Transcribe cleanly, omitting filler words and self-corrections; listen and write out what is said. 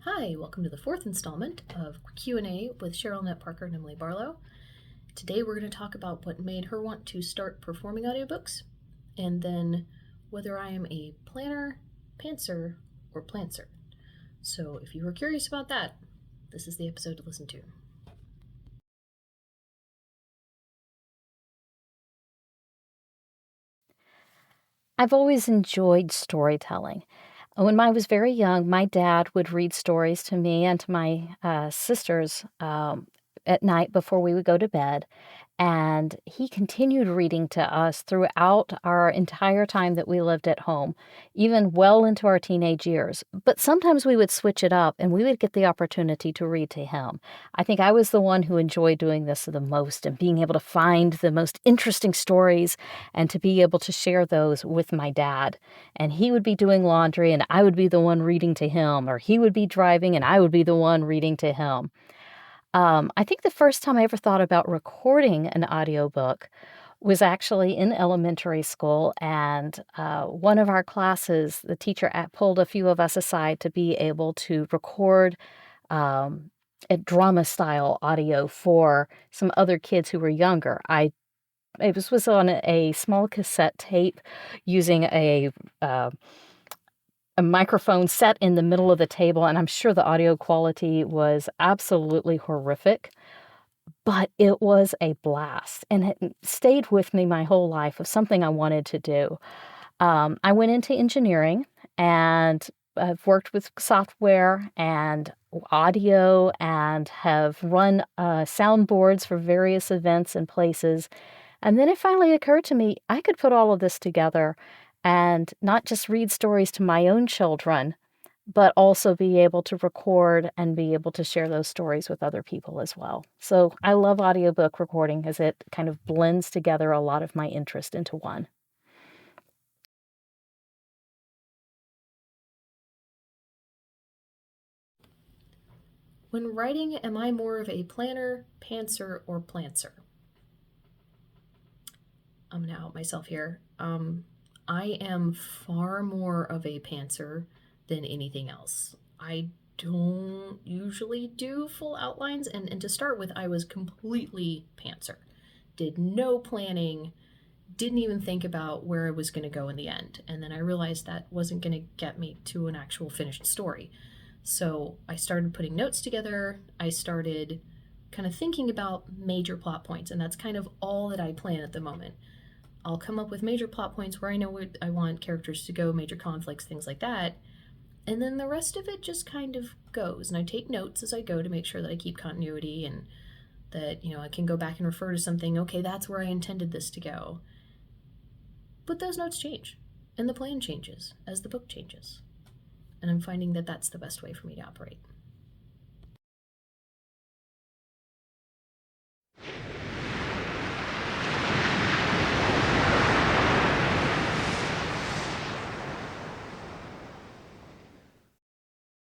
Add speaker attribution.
Speaker 1: Hi, welcome to the fourth installment of Q&A with Cheryl-Annette Parker and Emily Barlow. Today we're going to talk about what made her want to start performing audiobooks, and then whether I am a planner, pantser, or plantser. So if you were curious about that, this is the episode to listen to.
Speaker 2: I've always enjoyed storytelling. When I was very young, my dad would read stories to me and to my sisters at night before we would go to bed. And he continued reading to us throughout our entire time that we lived at home, even well into our teenage years. But sometimes we would switch it up and we would get the opportunity to read to him. I think I was the one who enjoyed doing this the most and being able to find the most interesting stories and to be able to share those with my dad. And he would be doing laundry and I would be the one reading to him, or he would be driving and I would be the one reading to him. I think the first time I ever thought about recording an audiobook was actually in elementary school, and one of our classes, the teacher pulled a few of us aside to be able to record um, a drama-style audio for some other kids who were younger. It was on a small cassette tape using uh, a microphone set in the middle of the table, and I'm sure the audio quality was absolutely horrific, but it was a blast, and it stayed with me my whole life of something I wanted to do. I went into engineering, and I've worked with software and audio and have run soundboards for various events and places. And then it finally occurred to me I could put all of this together and not just read stories to my own children, but also be able to record and be able to share those stories with other people as well. So I love audiobook recording as it kind of blends together a lot of my interest into one.
Speaker 1: When writing, am I more of a planner, pantser, or plantser? I'm going to out myself here. I am far more of a pantser than anything else. I don't usually do full outlines, and to start with, I was completely pantser. Did no planning, didn't even think about where I was going to go in the end. And then I realized that wasn't going to get me to an actual finished story. So I started putting notes together. I started kind of thinking about major plot points, and that's kind of all that I plan at the moment. I'll come up with major plot points where I know where I want characters to go, major conflicts, things like that. And then the rest of it just kind of goes. And I take notes as I go to make sure that I keep continuity and that, I can go back and refer to something. Okay, that's where I intended this to go. But those notes change, and the plan changes as the book changes. And I'm finding that that's the best way for me to operate.